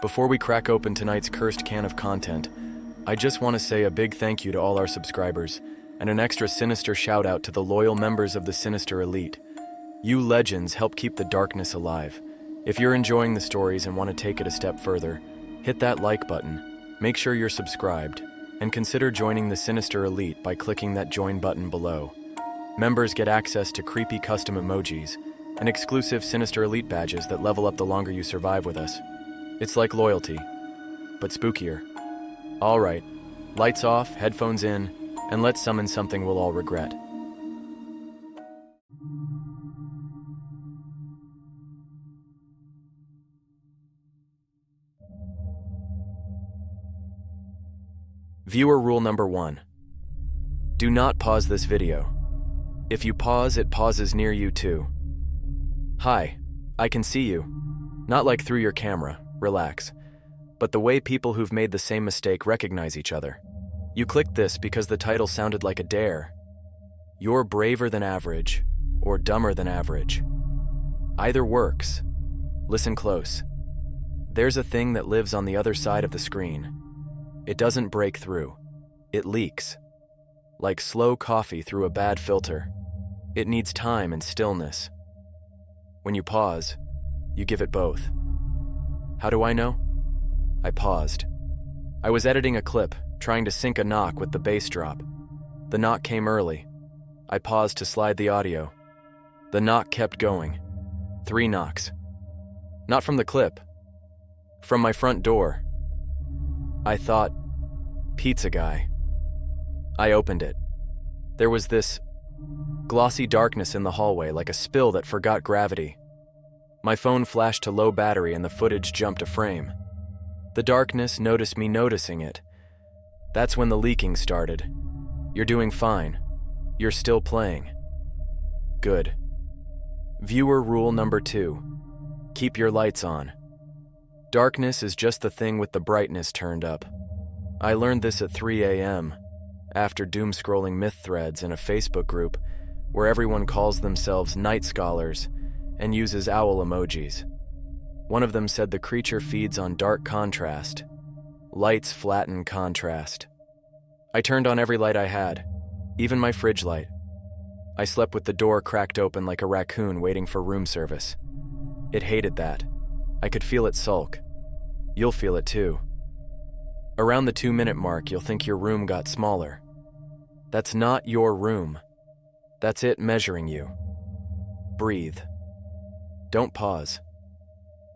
Before we crack open tonight's cursed can of content, I just want to say a big thank you to all our subscribers, and an extra sinister shout out to the loyal members of the Sinister Elite. You legends help keep the darkness alive. If you're enjoying the stories and want to take it a step further, hit that like button, make sure you're subscribed, and consider joining the Sinister Elite by clicking that join button below. Members get access to creepy custom emojis and exclusive Sinister Elite badges that level up the longer you survive with us. It's like loyalty, but spookier. All right, lights off, headphones in, and let's summon something we'll all regret. Viewer rule number 1. Do not pause this video. If you pause, it pauses near you too. Hi, I can see you. Not like through your camera, relax. But the way people who've made the same mistake recognize each other. You clicked this because the title sounded like a dare. You're braver than average, or dumber than average. Either works. Listen close. There's a thing that lives on the other side of the screen. It doesn't break through. It leaks. Like slow coffee through a bad filter. It needs time and stillness. When you pause, you give it both. How do I know? I paused. I was editing a clip, trying to sync a knock with the bass drop. The knock came early. I paused to slide the audio. The knock kept going. 3 knocks. Not from the clip. From my front door. I thought, pizza guy. I opened it. There was this glossy darkness in the hallway, like a spill that forgot gravity. My phone flashed to low battery and the footage jumped a frame. The darkness noticed me noticing it. That's when the leaking started. You're doing fine. You're still playing. Good. Viewer rule number 2. Keep your lights on. Darkness is just the thing with the brightness turned up. I learned this at 3 a.m., after doom-scrolling myth threads in a Facebook group where everyone calls themselves night scholars and uses owl emojis. One of them said the creature feeds on dark contrast. Lights flatten contrast. I turned on every light I had, even my fridge light. I slept with the door cracked open like a raccoon waiting for room service. It hated that. I could feel it sulk. You'll feel it too. Around the 2-minute mark, you'll think your room got smaller. That's not your room. That's it measuring you. Breathe. Don't pause.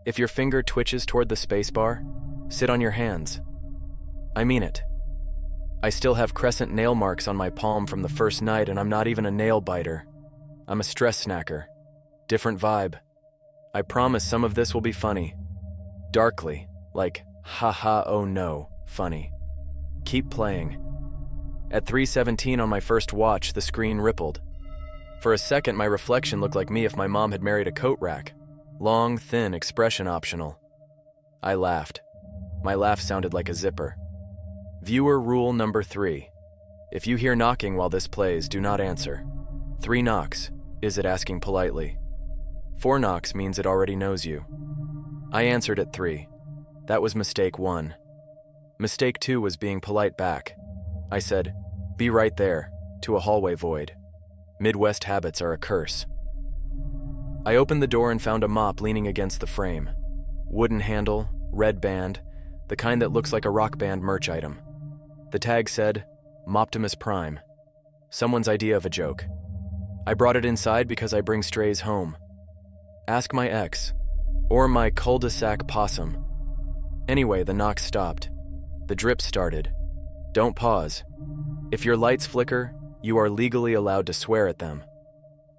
If your finger twitches toward the spacebar, sit on your hands. I mean it. I still have crescent nail marks on my palm from the first night, and I'm not even a nail biter. I'm a stress snacker. Different vibe. I promise some of this will be funny. Darkly, like, haha, oh no, funny. Keep playing. At 3:17 on my first watch, the screen rippled. For a second, my reflection looked like me if my mom had married a coat rack. Long, thin, expression optional. I laughed. My laugh sounded like a zipper. Viewer rule number 3. If you hear knocking while this plays, do not answer. 3 knocks. Is it asking politely? 4 knocks means it already knows you. I answered at 3. That was mistake 1. Mistake 2 was being polite back. I said, "Be right there," to a hallway void. Midwest habits are a curse. I opened the door and found a mop leaning against the frame. Wooden handle, red band, the kind that looks like a rock band merch item. The tag said, Moptimus Prime. Someone's idea of a joke. I brought it inside because I bring strays home. Ask my ex, or my cul-de-sac possum. Anyway, the knocks stopped. The drip started. Don't pause. If your lights flicker, you are legally allowed to swear at them.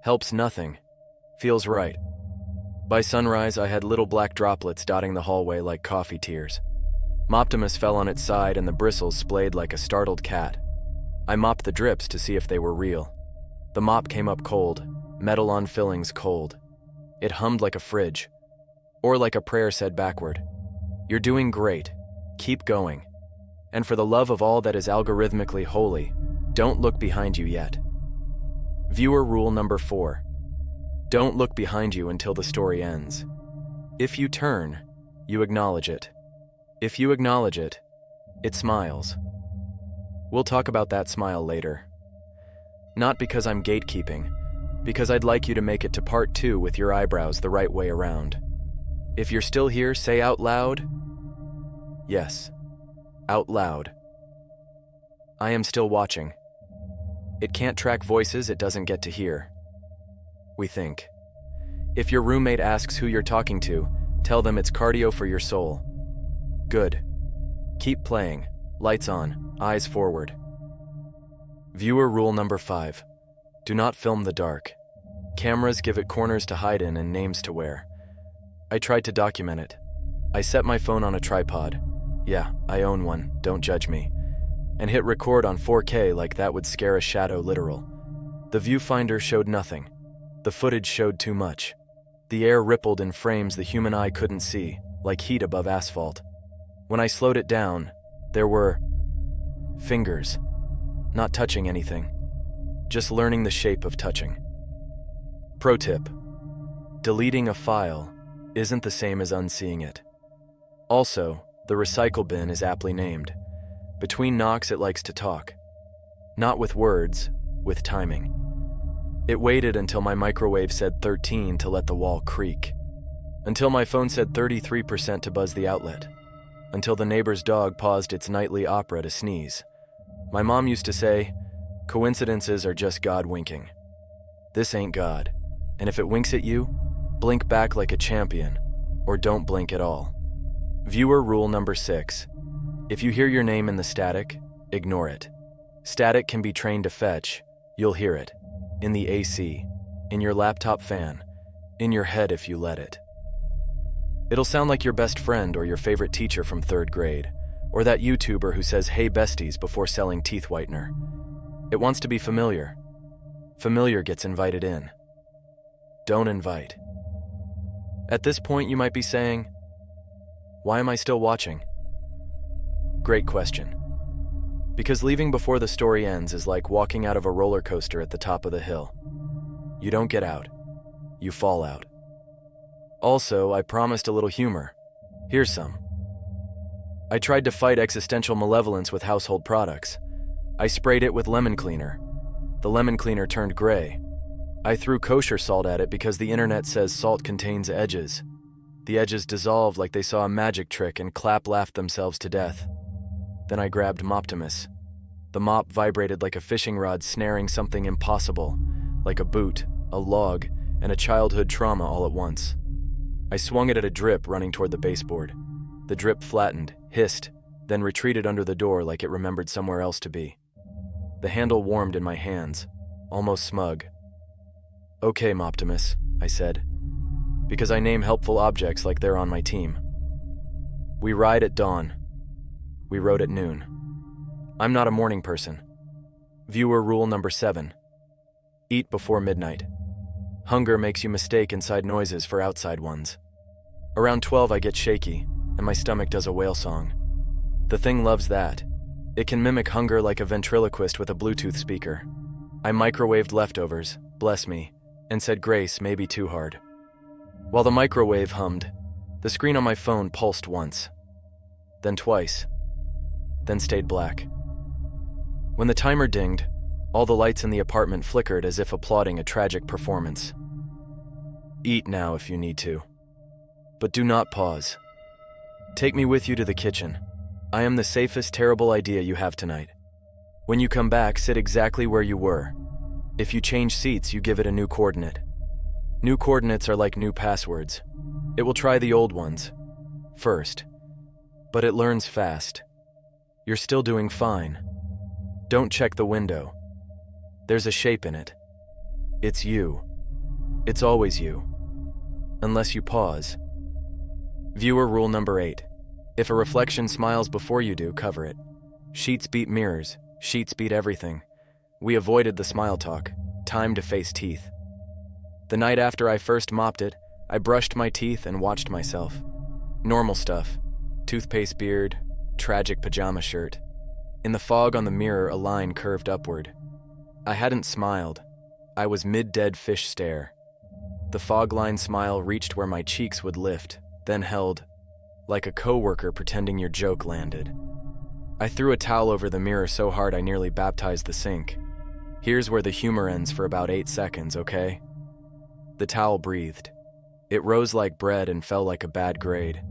Helps nothing. Feels right. By sunrise, I had little black droplets dotting the hallway like coffee tears. Moptimus fell on its side and the bristles splayed like a startled cat. I mopped the drips to see if they were real. The mop came up cold, metal on fillings cold. It hummed like a fridge, or like a prayer said backward. You're doing great. Keep going. And for the love of all that is algorithmically holy, don't look behind you yet. Viewer rule number 4. Don't look behind you until the story ends. If you turn, you acknowledge it. If you acknowledge it, it smiles. We'll talk about that smile later. Not because I'm gatekeeping, because I'd like you to make it to part 2 with your eyebrows the right way around. If you're still here, say out loud. Yes, out loud. I am still watching. It can't track voices it doesn't get to hear. We think. If your roommate asks who you're talking to, tell them it's cardio for your soul. Good. Keep playing. Lights on, eyes forward. Viewer rule number 5. Do not film the dark. Cameras give it corners to hide in and names to wear. I tried to document it. I set my phone on a tripod. Yeah, I own one, don't judge me. And hit record on 4K like that would scare a shadow literal. The viewfinder showed nothing. The footage showed too much. The air rippled in frames the human eye couldn't see, like heat above asphalt. When I slowed it down, there were fingers, not touching anything, just learning the shape of touching. Pro tip: deleting a file isn't the same as unseeing it. Also, the recycle bin is aptly named. Between knocks, it likes to talk. Not with words, with timing. It waited until my microwave said 13 to let the wall creak. Until my phone said 33% to buzz the outlet. Until the neighbor's dog paused its nightly opera to sneeze. My mom used to say, coincidences are just God winking. This ain't God, and if it winks at you, blink back like a champion, or don't blink at all. Viewer rule number 6. If you hear your name in the static, ignore it. Static can be trained to fetch. You'll hear it. In the AC, in your laptop fan, in your head if you let it. It'll sound like your best friend or your favorite teacher from 3rd grade, or that YouTuber who says, "Hey besties," before selling teeth whitener. It wants to be familiar. Familiar gets invited in. Don't invite. At this point, you might be saying, why am I still watching? Great question. Because leaving before the story ends is like walking out of a roller coaster at the top of the hill. You don't get out. You fall out. Also, I promised a little humor. Here's some. I tried to fight existential malevolence with household products. I sprayed it with lemon cleaner. The lemon cleaner turned gray. I threw kosher salt at it because the internet says salt contains edges. The edges dissolved like they saw a magic trick and clap-laughed themselves to death. Then I grabbed Moptimus. The mop vibrated like a fishing rod snaring something impossible, like a boot, a log, and a childhood trauma all at once. I swung it at a drip running toward the baseboard. The drip flattened, hissed, then retreated under the door like it remembered somewhere else to be. The handle warmed in my hands, almost smug. Okay, Moptimus, I said, because I name helpful objects like they're on my team. We ride at dawn. We rode at noon. I'm not a morning person. Viewer rule number 7. Eat before midnight. Hunger makes you mistake inside noises for outside ones. Around 12 I get shaky, and my stomach does a whale song. The thing loves that. It can mimic hunger like a ventriloquist with a Bluetooth speaker. I microwaved leftovers, bless me, and said grace maybe too hard. While the microwave hummed, the screen on my phone pulsed once, then twice, then stayed black. When the timer dinged, all the lights in the apartment flickered as if applauding a tragic performance. Eat now if you need to, but do not pause. Take me with you to the kitchen. I am the safest terrible idea you have tonight. When you come back, sit exactly where you were. If you change seats, you give it a new coordinate. New coordinates are like new passwords. It will try the old ones first, but it learns fast. You're still doing fine. Don't check the window. There's a shape in it. It's you. It's always you. Unless you pause. Viewer rule number 8. If a reflection smiles before you do, cover it. Sheets beat mirrors. Sheets beat everything. We avoided the smile talk. Time to face teeth. The night after I first mopped it, I brushed my teeth and watched myself. Normal stuff. Toothpaste beard, tragic pajama shirt. In the fog on the mirror, a line curved upward. I hadn't smiled. I was mid-dead fish stare. The fog line smile reached where my cheeks would lift, then held, like a coworker pretending your joke landed. I threw a towel over the mirror so hard I nearly baptized the sink. Here's where the humor ends for about 8 seconds, okay? The towel breathed. It rose like bread and fell like a bad grade.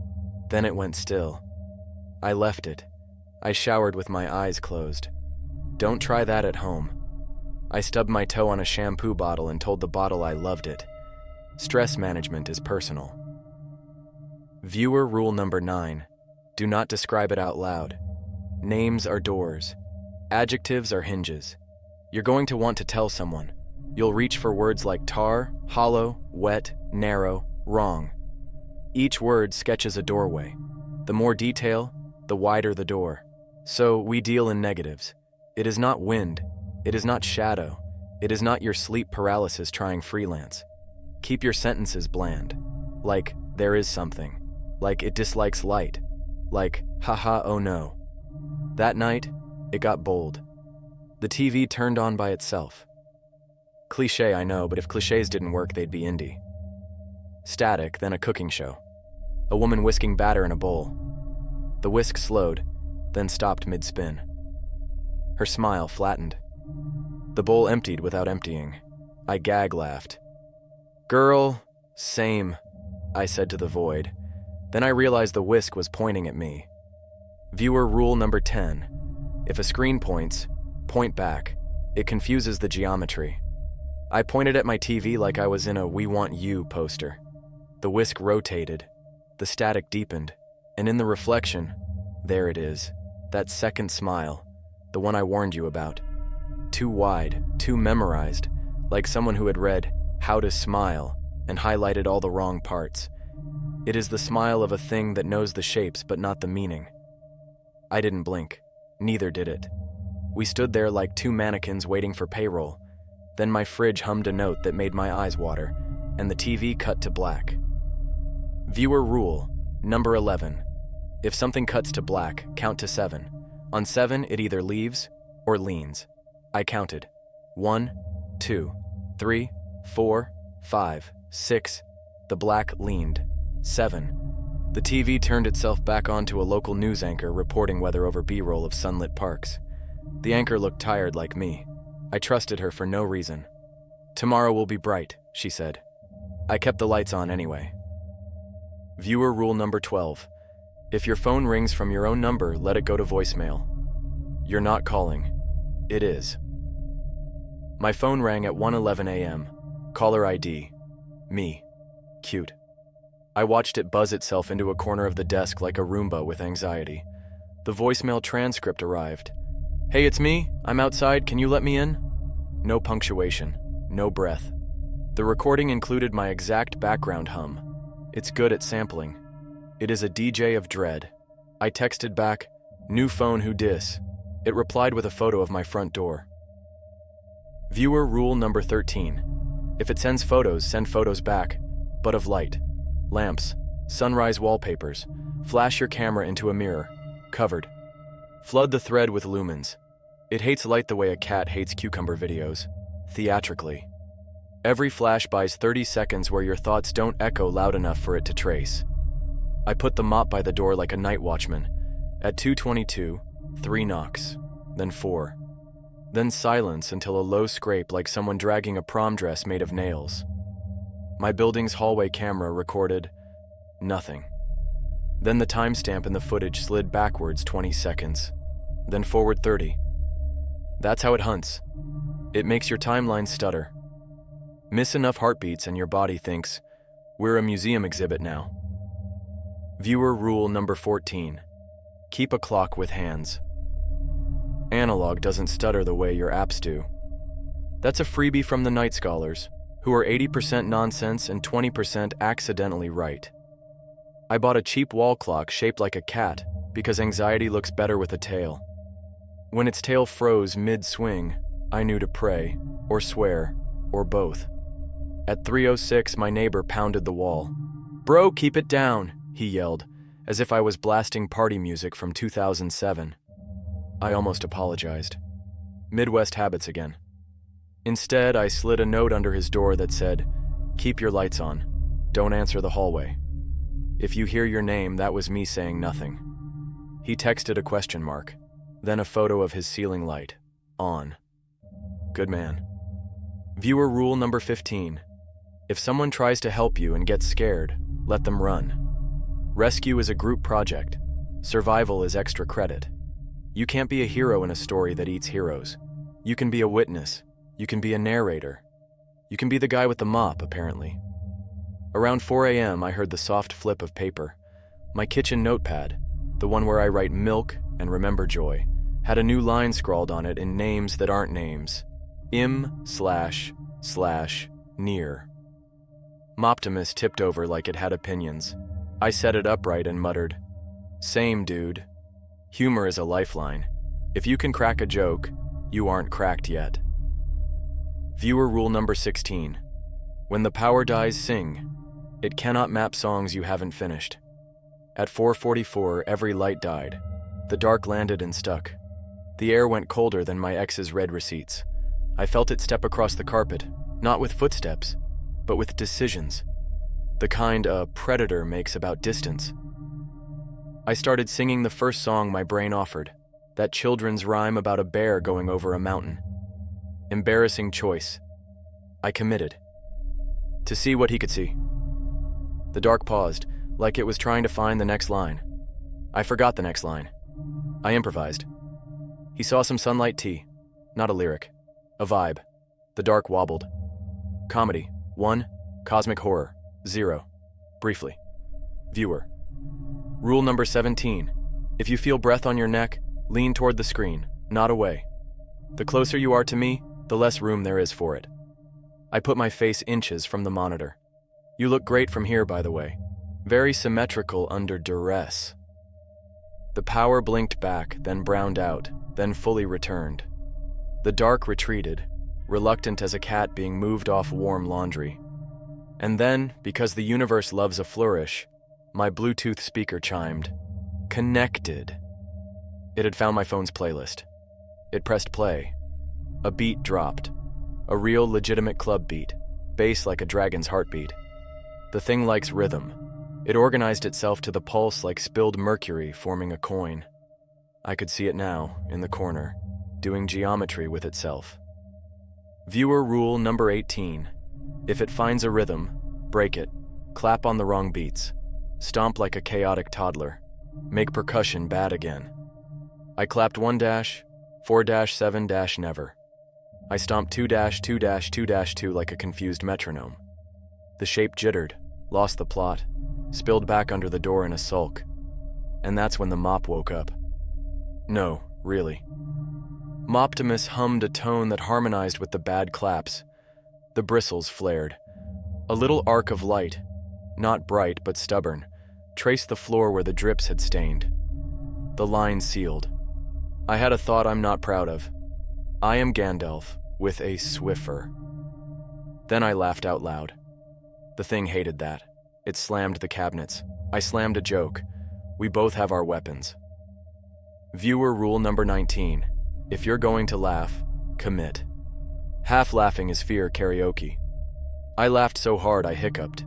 Then it went still. I left it. I showered with my eyes closed. Don't try that at home. I stubbed my toe on a shampoo bottle and told the bottle I loved it. Stress management is personal. Viewer rule number 9. Do not describe it out loud. Names are doors. Adjectives are hinges. You're going to want to tell someone. You'll reach for words like tar, hollow, wet, narrow, wrong. Each word sketches a doorway. The more detail, the wider the door. So we deal in negatives. It is not wind. It is not shadow. It is not your sleep paralysis trying freelance. Keep your sentences bland. Like, there is something. Like, it dislikes light. Like, haha, oh no. That night, it got bold. The TV turned on by itself. Cliché, I know, but if clichés didn't work, they'd be indie. Static, then a cooking show. A woman whisking batter in a bowl. The whisk slowed, then stopped mid-spin. Her smile flattened. The bowl emptied without emptying. I gag-laughed. Girl, same, I said to the void. Then I realized the whisk was pointing at me. Viewer rule number 10. If a screen points, point back. It confuses the geometry. I pointed at my TV like I was in a "We Want You" poster. The whisk rotated. The static deepened. And in the reflection, there it is. That second smile. The one I warned you about. Too wide, too memorized, like someone who had read How to Smile and highlighted all the wrong parts. It is the smile of a thing that knows the shapes but not the meaning. I didn't blink. Neither did it. We stood there like two mannequins waiting for payroll. Then my fridge hummed a note that made my eyes water, and the TV cut to black. Viewer rule number 11. If something cuts to black, count to 7. On 7, it either leaves or leans. I counted. 1, 2, 3, 4, 5, 6. The black leaned. 7. The TV turned itself back on to a local news anchor reporting weather over B-roll of sunlit parks. The anchor looked tired like me. I trusted her for no reason. Tomorrow will be bright, she said. I kept the lights on anyway. Viewer rule number 12. If your phone rings from your own number, let it go to voicemail. You're not calling. It is. My phone rang at 1:11 a.m. Caller ID. Me. Cute. I watched it buzz itself into a corner of the desk like a Roomba with anxiety. The voicemail transcript arrived. Hey, it's me. I'm outside. Can you let me in? No punctuation. No breath. The recording included my exact background hum. It's good at sampling. It is a DJ of dread. I texted back, new phone who dis. It replied with a photo of my front door. Viewer rule number 13. If it sends photos, send photos back, but of light. Lamps, sunrise wallpapers. Flash your camera into a mirror. Covered. Flood the thread with lumens. It hates light the way a cat hates cucumber videos. Theatrically. Every flash buys 30 seconds where your thoughts don't echo loud enough for it to trace. I put the mop by the door like a night watchman. At 2:22, 3 knocks, then 4. Then silence until a low scrape like someone dragging a prom dress made of nails. My building's hallway camera recorded nothing. Then the timestamp in the footage slid backwards 20 seconds, then forward 30. That's how it hunts. It makes your timeline stutter. Miss enough heartbeats and your body thinks, we're a museum exhibit now. Viewer rule number 14. Keep a clock with hands. Analog doesn't stutter the way your apps do. That's a freebie from the night scholars, who are 80% nonsense and 20% accidentally right. I bought a cheap wall clock shaped like a cat because anxiety looks better with a tail. When its tail froze mid-swing, I knew to pray, or swear, or both. At 3:06, my neighbor pounded the wall. Bro, keep it down, he yelled, as if I was blasting party music from 2007. I almost apologized. Midwest habits again. Instead, I slid a note under his door that said, keep your lights on. Don't answer the hallway. If you hear your name, that was me saying nothing. He texted a question mark, then a photo of his ceiling light. On. Good man. Viewer rule number 15. If someone tries to help you and gets scared, let them run. Rescue is a group project. Survival is extra credit. You can't be a hero in a story that eats heroes. You can be a witness. You can be a narrator. You can be the guy with the mop, apparently. Around 4 a.m., I heard the soft flip of paper. My kitchen notepad, the one where I write milk and remember joy, had a new line scrawled on it in names that aren't names. Im//near. Moptimus tipped over like it had opinions. I set it upright and muttered, "Same, dude." Humor is a lifeline. If you can crack a joke, you aren't cracked yet. Viewer rule number 16. When the power dies, sing. It cannot map songs you haven't finished. At 4:44, every light died. The dark landed and stuck. The air went colder than my ex's read receipts. I felt it step across the carpet, not with footsteps, but with decisions. The kind a predator makes about distance. I started singing the first song my brain offered, that children's rhyme about a bear going over a mountain. Embarrassing choice. I committed. To see what he could see. The dark paused, like it was trying to find the next line. I forgot the next line. I improvised. He saw some sunlight tea, not a lyric, a vibe. The dark wobbled. Comedy, 1. Cosmic horror, 0. Briefly. Viewer. Rule number 17. If you feel breath on your neck, lean toward the screen, not away. The closer you are to me, the less room there is for it. I put my face inches from the monitor. You look great from here, by the way. Very symmetrical under duress. The power blinked back, then browned out, then fully returned. The dark retreated, reluctant as a cat being moved off warm laundry. And then, because the universe loves a flourish, my Bluetooth speaker chimed. Connected. It had found my phone's playlist. It pressed play. A beat dropped. A real legitimate club beat, bass like a dragon's heartbeat. The thing likes rhythm. It organized itself to the pulse like spilled mercury forming a coin. I could see it now, in the corner, doing geometry with itself. Viewer rule number 18. If it finds a rhythm, break it. Clap on the wrong beats. Stomp like a chaotic toddler. Make percussion bad again. I clapped 1-4-7- I stomped 2-2-2-2 like a confused metronome. The shape jittered, lost the plot, spilled back under the door in a sulk. And that's when the mop woke up. No, really. Moptimus hummed a tone that harmonized with the bad claps. The bristles flared. A little arc of light, not bright but stubborn, traced the floor where the drips had stained. The line sealed. I had a thought I'm not proud of. I am Gandalf, with a Swiffer. Then I laughed out loud. The thing hated that. It slammed the cabinets. I slammed a joke. We both have our weapons. Viewer rule number 19. If you're going to laugh, commit. Half laughing is fear karaoke. I laughed so hard I hiccuped.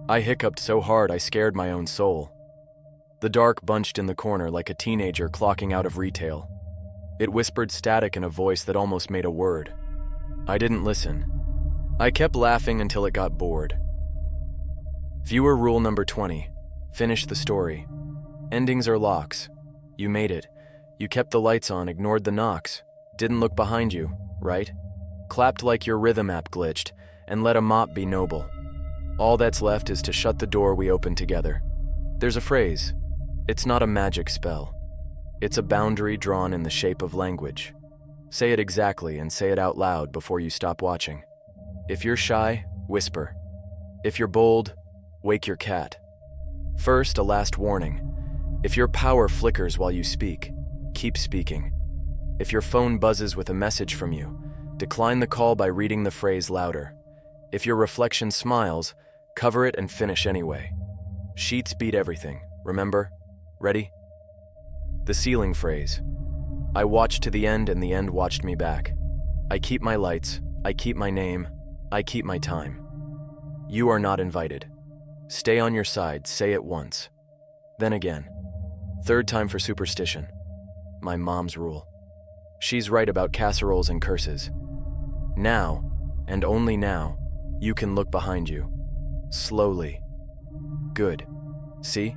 I hiccuped so hard I scared my own soul. The dark bunched in the corner like a teenager clocking out of retail. It whispered static in a voice that almost made a word. I didn't listen. I kept laughing until it got bored. Viewer rule number 20. Finish the story. Endings are locks. You made it. You kept the lights on, ignored the knocks. Didn't look behind you, right? Clapped like your rhythm app glitched, and let a mop be noble. All that's left is to shut the door we opened together. There's a phrase. It's not a magic spell. It's a boundary drawn in the shape of language. Say it exactly and say it out loud before you stop watching. If you're shy, whisper. If you're bold, wake your cat. First, a last warning. If your power flickers while you speak, keep speaking. If your phone buzzes with a message from you, decline the call by reading the phrase louder. If your reflection smiles, cover it and finish anyway. Sheets beat everything, remember? Ready? The ceiling phrase. I watched to the end and the end watched me back. I keep my lights, I keep my name, I keep my time. You are not invited. Stay on your side, say it once. Then again. Third time for superstition. My mom's rule. She's right about casseroles and curses. Now, and only now, you can look behind you. Slowly. Good. See?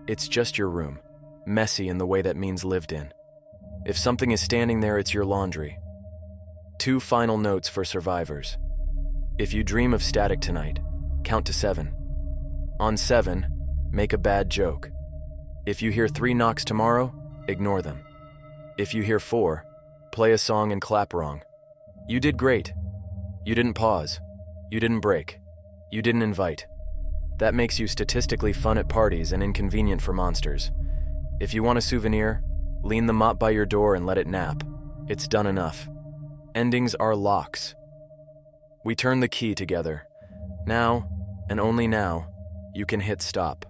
It's just your room. Messy in the way that means lived in. If something is standing there, it's your laundry. 2 final notes for survivors. If you dream of static tonight, count to 7. On 7, make a bad joke. If you hear 3 knocks tomorrow, ignore them. If you hear 4, play a song and clap wrong. You did great. You didn't pause. You didn't break. You didn't invite. That makes you statistically fun at parties and inconvenient for monsters. If you want a souvenir, lean the mop by your door and let it nap. It's done enough. Endings are locks. We turn the key together. Now, and only now, you can hit stop.